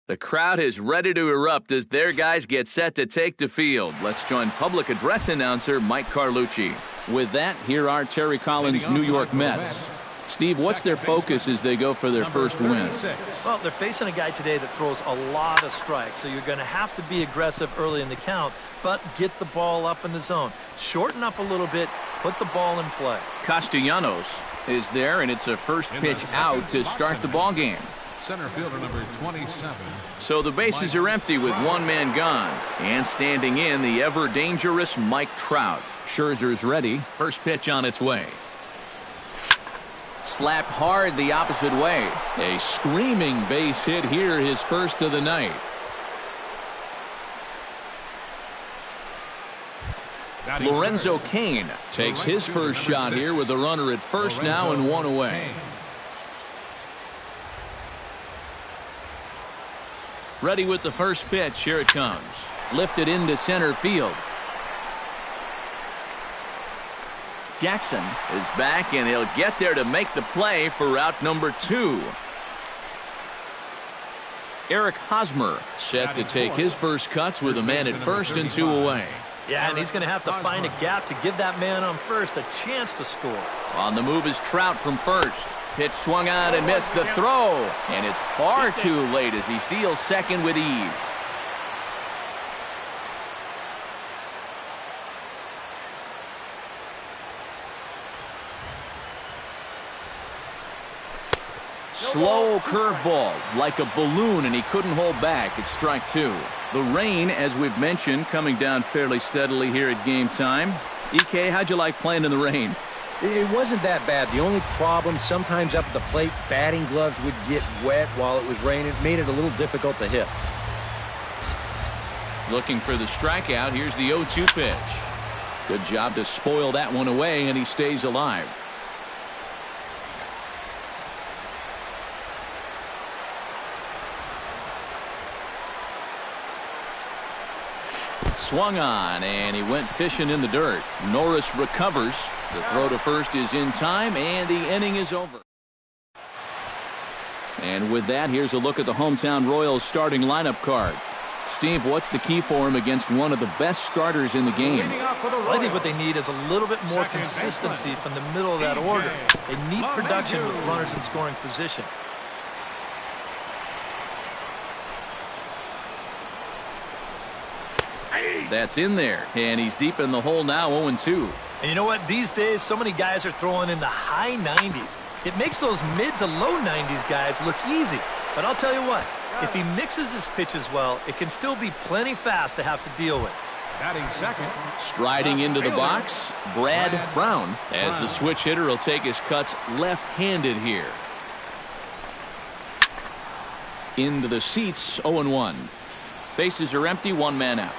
The crowd is ready to erupt as their guys get set to take the field. Let's join public address announcer Mike Carlucci. With that, here are Terry Collins' New York Mets. Steve, what's their focus as they go for their first win? Well, they're facing a guy today that throws a lot of strikes, so you're going to have to be aggressive early in the count, but get the ball up in the zone. Shorten up a little bit, put the ball in play. Castellanos is there, and it's a first pitch out to start the ball game. Center fielder number 27. So the bases are empty with one man gone. And standing in, the ever-dangerous Mike Trout. Scherzer's ready. First pitch on its way. Slapped hard the opposite way. A screaming base hit here, his first of the night. Lorenzo Cain takes his first shot here with a runner at first now and one away. Ready with the first pitch. Here it comes. Lifted into center field. Jackson is back, and he'll get there to make the play for route number 2. Eric Hosmer set to take his first cuts with a man at first and 2 away. Yeah, and he's going to have to find a gap to give that man on first a chance to score. On the move is Trout from first. Pitch swung on and missed the throw. And it's far too late as he steals second with ease. Slow curveball, like a balloon, and he couldn't hold back. It's strike 2. The rain, as we've mentioned, coming down fairly steadily here at game time. EK, how'd you like playing in the rain? It wasn't that bad. The only problem, sometimes up at the plate, batting gloves would get wet while it was raining. It made it a little difficult to hit. Looking for the strikeout. Here's the 0-2 pitch. Good job to spoil that one away, and he stays alive. Swung on, and he went fishing in the dirt. Norris recovers. The throw to first is in time, and the inning is over. And with that, here's a look at the hometown Royals starting lineup card. Steve, what's the key for him against one of the best starters in the game? Well, I think what they need is a little bit more consistency from the middle of that order. They need production with runners in scoring position. That's in there, and he's deep in the hole now, 0-2. And you know what? These days, so many guys are throwing in the high 90s. It makes those mid to low 90s guys look easy. But I'll tell you what, if he mixes his pitches well, it can still be plenty fast to have to deal with. Batting second. Striding into the box, Brad Brown, as the switch hitter will take his cuts left-handed here. Into the seats, 0-1. Bases are empty, one man out.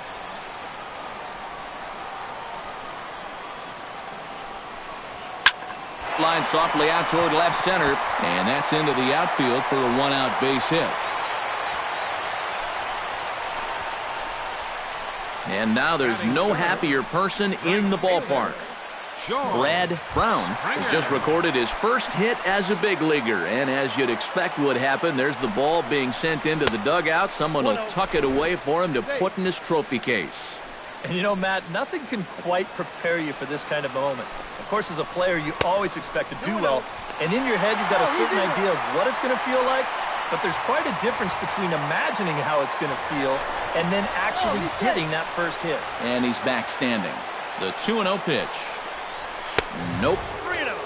Line softly out toward left center, and that's into the outfield for a one-out base hit. And now there's no happier person in the ballpark. Brad Brown has just recorded his first hit as a big leaguer, and as you'd expect would happen, there's the ball being sent into the dugout. Someone will tuck it away for him to put in his trophy case. And you know, Matt, nothing can quite prepare you for this kind of moment. Of course, as a player, you always expect to do well, and in your head, you've got a certain idea of what it's going to feel like, but there's quite a difference between imagining how it's going to feel and then actually hitting that first hit. And he's back standing. The 2-0 pitch. Nope.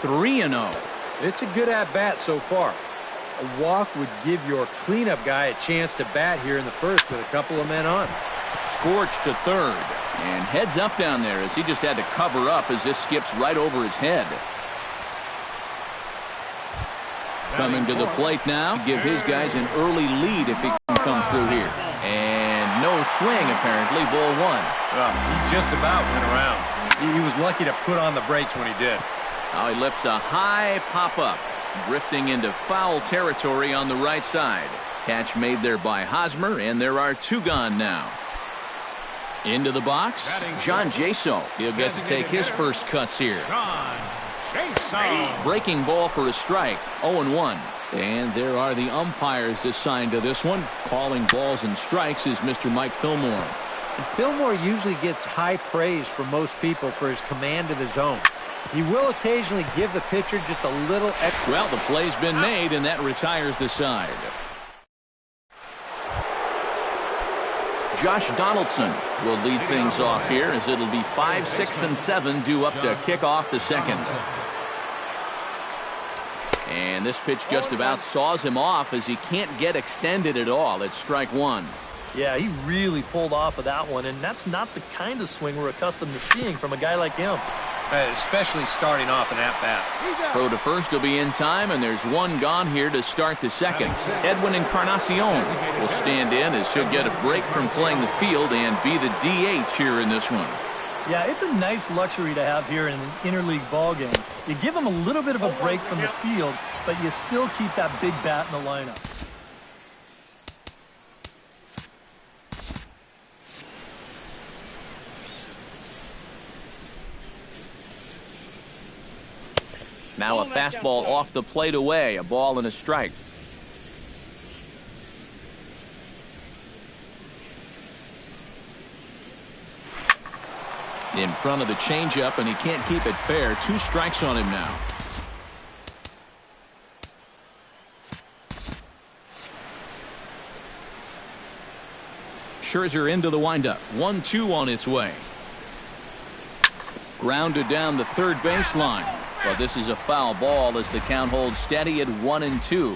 3-0. It's a good at-bat so far. A walk would give your cleanup guy a chance to bat here in the first with a couple of men on. Scorched to third, and heads up down there as he just had to cover up as this skips right over his head. Coming to the plate now, give his guys an early lead if he can come through here. And no swing, apparently, ball 1. He just about went around. He was lucky to put on the brakes when he did. Now he lifts a high pop-up, drifting into foul territory on the right side. Catch made there by Hosmer, and there are 2 gone now. Into the box, John Jaso. He'll get to take his first cuts here. Breaking ball for a strike, 0-1. And there are the umpires assigned to this one. Calling balls and strikes is Mr. Mike Fillmore. And Fillmore usually gets high praise from most people for his command of the zone. He will occasionally give the pitcher just a little extra. Well, the play's been made, and that retires the side. Josh Donaldson will lead things off here as it'll be 5, 6, and 7 due up to kick off the second. And this pitch just about saws him off as he can't get extended at all. It's strike one. Yeah, he really pulled off of that one, and that's not the kind of swing we're accustomed to seeing from a guy like him. Especially starting off an at-bat. Throw to first will be in time, and there's one gone here to start the second. Edwin Encarnacion will stand in as he'll get a break from playing the field and be the DH here in this one. Yeah, it's a nice luxury to have here in an interleague ball game. You give him a little bit of a break from the field, but you still keep that big bat in the lineup. Now a fastball off the plate away, a ball and a strike. In front of the changeup, and he can't keep it fair. 2 strikes on him now. Scherzer into the windup. 1-2 on its way. Grounded down the third baseline. But this is a foul ball as the count holds steady at 1-2.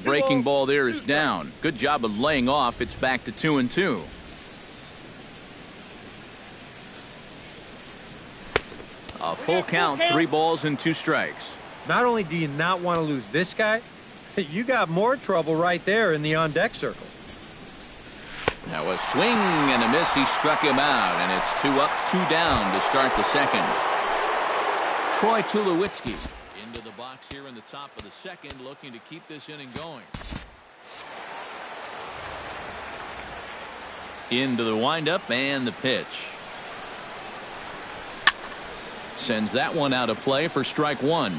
Breaking ball there is down. Good job of laying off. It's back to 2-2. A full count, 3 balls and 2 strikes. Not only do you not want to lose this guy, you got more trouble right there in the on-deck circle. Now a swing and a miss. He struck him out, and it's 2 up, 2 down to start the second. Troy Tulowitzki into the box here in the top of the second, looking to keep this inning going. Into the windup and the pitch. Sends that one out of play for strike one.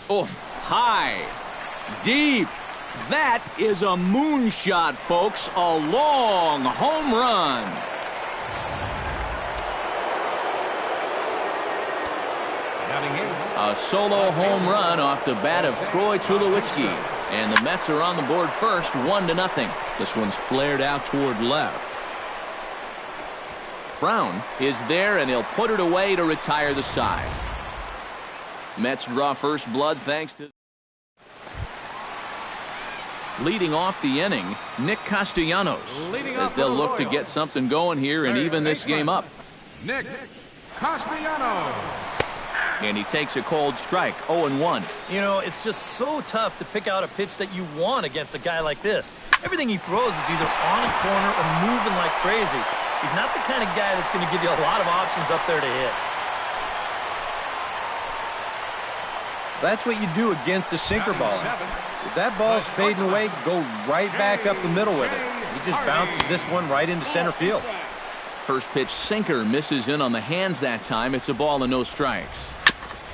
Oh, high, deep. That is a moonshot, folks. A long home run. A solo home run off the bat of Troy Tulowitzki. And the Mets are on the board first, 1-0. This one's flared out toward left. Brown is there, and he'll put it away to retire the side. Mets draw first blood thanks to... Leading off the inning, Nick Castellanos, as they'll look to get something going here and even this game up. Nick Castellanos. And he takes a cold strike, 0-1. You know, it's just so tough to pick out a pitch that you want against a guy like this. Everything he throws is either on a corner or moving like crazy. He's not the kind of guy that's going to give you a lot of options up there to hit. That's what you do against a sinker ball. If that ball's fading away, go right back up the middle with it. He just bounces this one right into center field. First pitch sinker misses in on the hands that time. It's a ball and no strikes.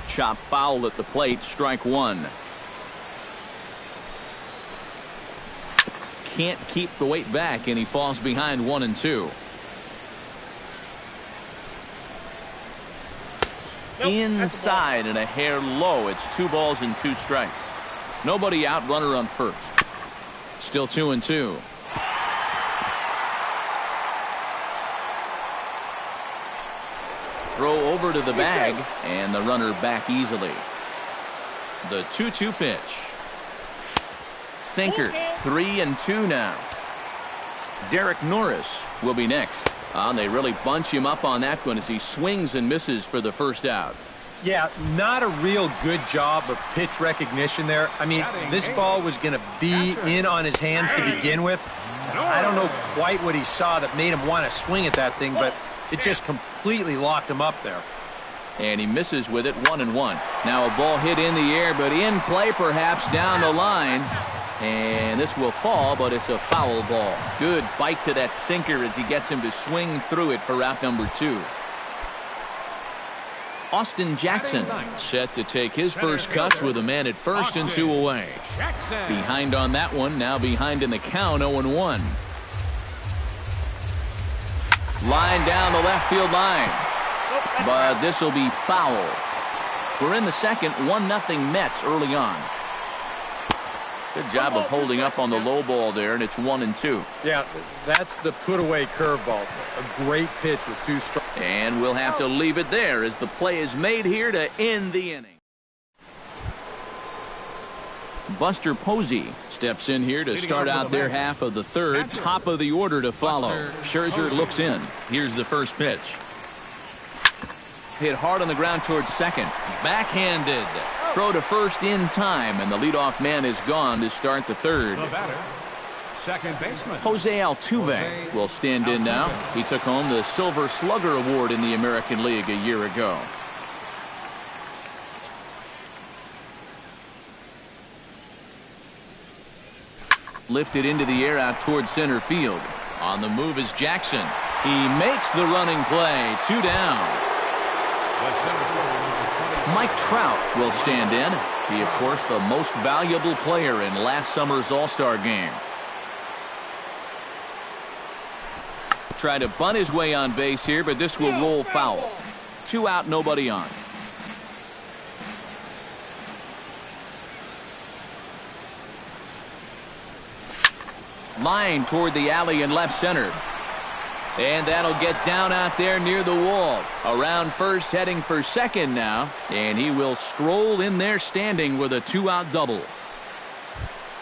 Chop foul at the plate, strike one. Can't keep the weight back, and he falls behind 1-2. Inside and a hair low. It's 2 balls and 2 strikes. Nobody out, runner on first. Still 2-2. Throw over to the bag, and the runner back easily. The 2-2 pitch. Sinker, 3-2 now. Derek Norris will be next. They really bunch him up on that one as he swings and misses for the first out. Yeah, not a real good job of pitch recognition there. I mean, this ball was going to be in on his hands to begin with. I don't know quite what he saw that made him want to swing at that thing, but it just completely locked him up there. And he misses with it, 1-1. Now a ball hit in the air, but in play perhaps down the line. And this will fall, but it's a foul ball. Good bite to that sinker as he gets him to swing through it for out number 2. Austin Jackson set to take his first cuts with a man at first and 2 away. Behind on that one, now behind in the count, 0-1. Line down the left field line. But this will be foul. We're in the second, 1-0 Mets early on. Good job of holding up on the low ball there, and it's 1-2. Yeah, that's the put-away curveball. A great pitch with 2 strikes. And we'll have to leave it there as the play is made here to end the inning. Buster Posey steps in here to start out their half of the third. Top of the order to follow. Scherzer looks in. Here's the first pitch. Hit hard on the ground towards second. Backhanded. Throw to first in time, and the leadoff man is gone to start the third. The batter, second baseman Jose Altuve will stand in now. He took home the Silver Slugger Award in the American League a year ago. Lifted into the air out towards center field. On the move is Jackson. He makes the running play. 2 down. Mike Trout will stand in. He, of course, the most valuable player in last summer's All-Star game. Try to bunt his way on base here, but this will roll foul. 2 out, nobody on. Line toward the alley in left center. And that'll get down out there near the wall. Around first, heading for second now. And he will stroll in there standing with a 2-out double.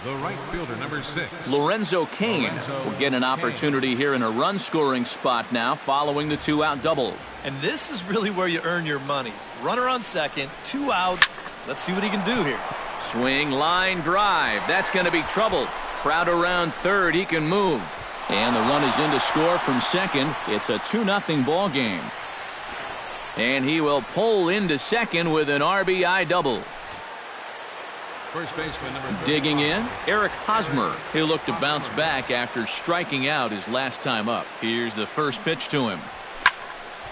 The right fielder, number 6. Lorenzo Cain will get an opportunity here in a run-scoring spot now following the 2-out double. And this is really where you earn your money. Runner on second, 2 outs. Let's see what he can do here. Swing, line, drive. That's going to be troubled. Crowd around third. He can move. And the run is in to score from second. It's a 2-0 ball game. And he will pull into second with an RBI double. First baseman, number 35. Digging in, Eric Hosmer. He'll look to bounce back after striking out his last time up. Here's the first pitch to him.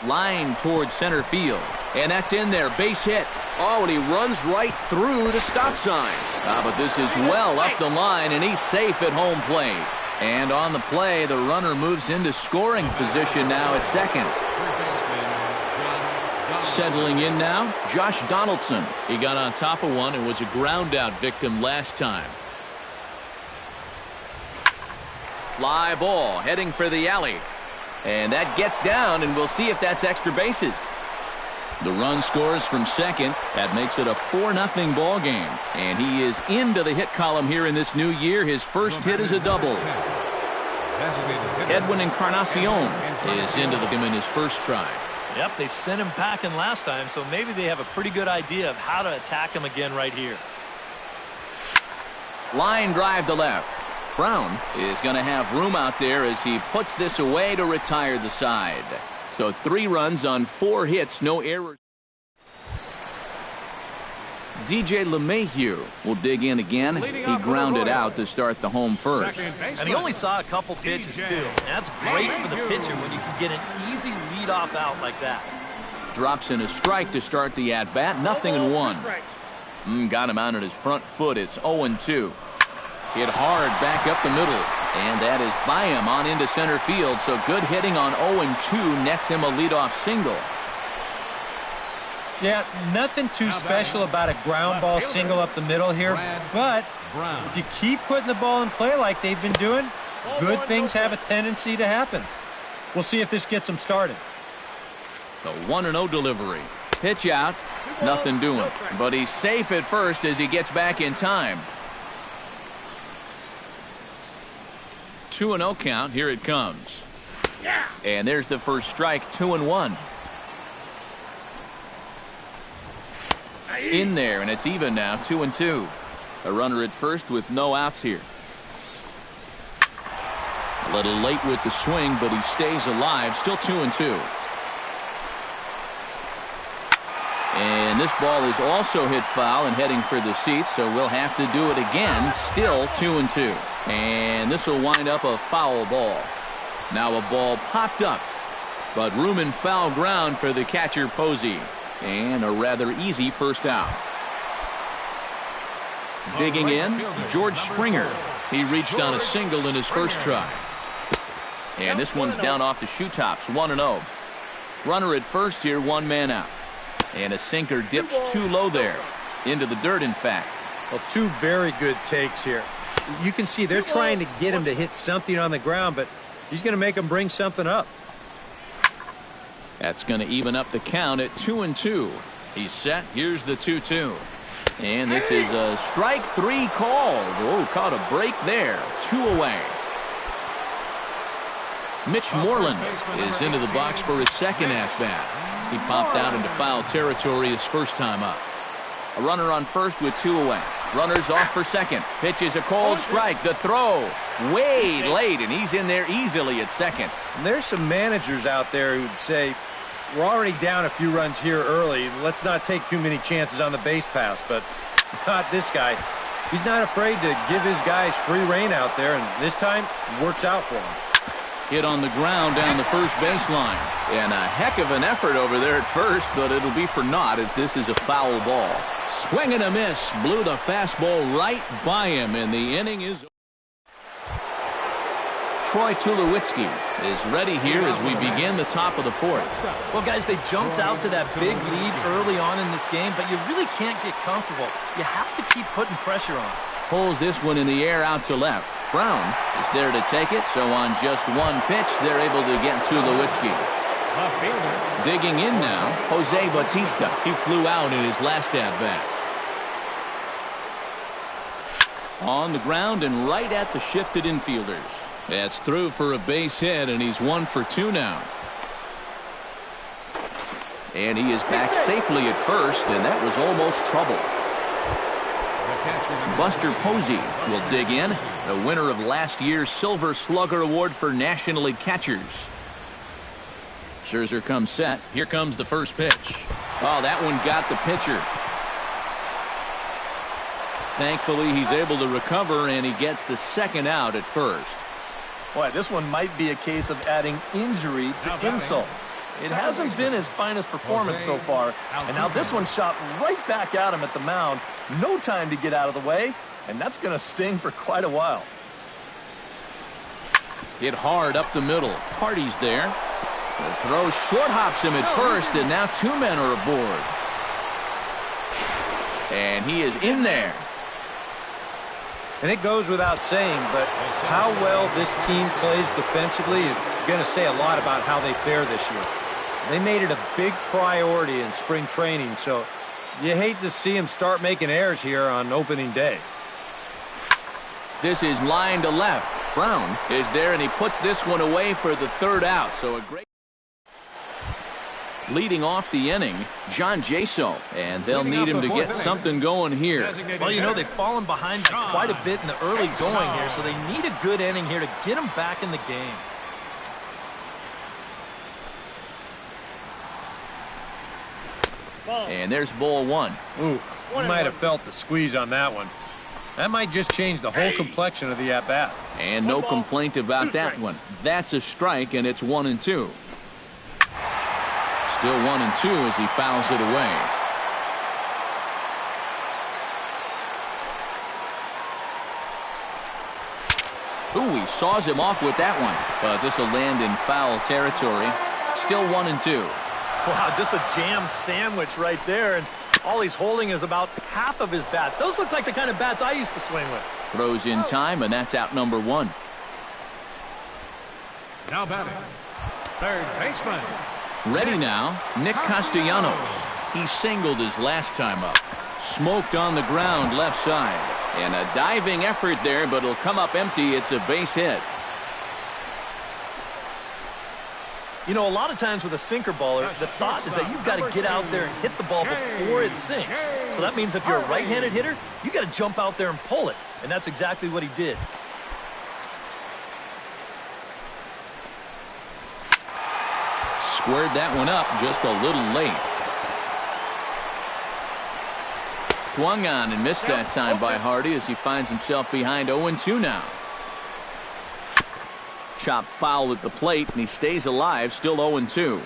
Line towards center field. And that's in there. Base hit. Oh, and he runs right through the stop sign. But this is well up the line, and he's safe at home plate. And on the play, the runner moves into scoring position now at second. Settling in now, Josh Donaldson. He got on top of one and was a ground-out victim last time. Fly ball heading for the alley. And that gets down, and we'll see if that's extra bases. The run scores from second. That makes it a 4-0 ball game. And he is into the hit column here in this new year. His first hit is a double. Edwin Encarnacion is into the game in his first try. Yep, they sent him packing last time, so maybe they have a pretty good idea of how to attack him again right here. Line drive to left. Brown is going to have room out there as he puts this away to retire the side. So 3 runs on 4 hits, no errors. DJ LeMahieu will dig in again. He grounded out to start the home first. And he only saw a couple pitches, too. That's great for the pitcher when you can get an easy leadoff out like that. Drops in a strike to start the at-bat. 0-1. Got him out on his front foot. It's 0-2. Hit hard back up the middle. And that is by him on into center field. So good hitting on 0-2 nets him a leadoff single. Yeah, nothing too special about a ground ball single up the middle here. But if you keep putting the ball in play like they've been doing, good things have a tendency to happen. We'll see if this gets them started. The 1-0 delivery. Pitch out. Nothing doing. But he's safe at first as he gets back in time. 2-0 count. Here it comes. And there's the first strike. 2-1. In there, and it's even now. 2-2. A runner at first with no outs here. A little late with the swing, but he stays alive. Still 2-2. And And this ball is also hit foul and heading for the seats, so we'll have to do it again. Still 2-2. And this will wind up a foul ball. Now a ball popped up, but room and foul ground for the catcher Posey. And a rather easy first out. Digging in, George Springer. He reached on a single in his first try. And this one's down off the shoe tops, 1-0. Runner at first here, one man out. And a sinker dips too low there. Into the dirt, in fact. Well, two very good takes here. You can see they're trying to get him to hit something on the ground, but he's going to make him bring something up. That's going to even up the count at 2-2. He's set. Here's the 2-2. And this is a strike three called. Oh, caught a break there. 2 away. Mitch Moreland is into the box for his second at-bat. He popped out into foul territory his first time up. A runner on first with 2 away. Runners off for second. Pitch is a cold strike. The throw way late, and he's in there easily at second. And there's some managers out there who'd say, we're already down a few runs here early. Let's not take too many chances on the base pass, but not this guy. He's not afraid to give his guys free rein out there, and this time it works out for him. Hit on the ground down the first baseline. And a heck of an effort over there at first, but it'll be for naught as this is a foul ball. Swing and a miss. Blew the fastball right by him, and the inning is over. Troy Tulowitzki is ready here as we begin the top of the fourth. Well, guys, they jumped out to that big lead early on in this game, but you really can't get comfortable. You have to keep putting pressure on. Pulls this one in the air out to left. Brown is there to take it, so on just one pitch, they're able to get Tulowitzki. Digging in now, Jose Bautista. He flew out in his last at-bat. On the ground and right at the shifted infielders. That's through for a base hit, and he's 1 for 2 now. And he is back safely at first, and that was almost trouble. Buster Posey will dig in, the winner of last year's Silver Slugger Award for National League catchers. Scherzer comes set. Here comes the first pitch. Oh, that one got the pitcher. Thankfully, he's able to recover, and he gets the second out at first. Boy, this one might be a case of adding injury to insult. It hasn't been his finest performance so far, and now this one shot right back at him at the mound. No time to get out of the way, and that's going to sting for quite a while. Hit hard up the middle. Hardy's there. The throw short hops him at first, and now 2 men are aboard. And he is in there. And it goes without saying, but how well this team plays defensively is going to say a lot about how they fare this year. They made it a big priority in spring training, so you hate to see them start making errors here on opening day. This is line to left. Brown is there, and he puts this one away for the third out. So a great leading off the inning, John Jaso, and they'll need him to get something going here. Well, you know, they've fallen behind quite a bit in the early going here, so they need a good inning here to get them back in the game. And there's ball 1. Ooh, you might have felt the squeeze on that one. That might just change the whole complexion of the at-bat. And no complaint about that one. That's a strike, and it's 1-2. Still 1-2 as he fouls it away. Ooh, he saws him off with that one. But this will land in foul territory. Still 1-2. Wow, just a jam sandwich right there, and all he's holding is about half of his bat. Those look like the kind of bats I used to swing with. Throws in time, and that's out number 1. Now batting, third baseman. Ready now, Nick Castellanos. He singled his last time up. Smoked on the ground left side. And a diving effort there, but it'll come up empty. It's a base hit. You know, a lot of times with a sinker baller, the thought is that you've got to get out there and hit the ball before it sinks. So that means if you're a right-handed hitter, you got to jump out there and pull it. And that's exactly what he did. Squared that one up just a little late. swung on and missed that time by Hardy as he finds himself behind 0-2 now. Chopped foul at the plate, and he stays alive, still 0-2.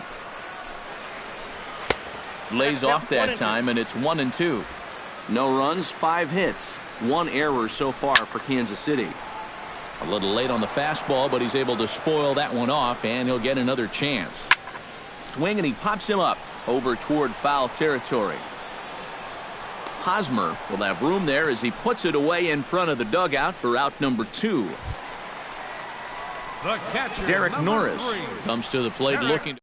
Lays off that time, and it's 1-2. No runs, 5 hits, 1 error so far for Kansas City. A little late on the fastball, but he's able to spoil that one off, and he'll get another chance. Swing, and he pops him up over toward foul territory. Hosmer will have room there as he puts it away in front of the dugout for out number 2. The catcher, Derek Norris 3. comes to the plate looking.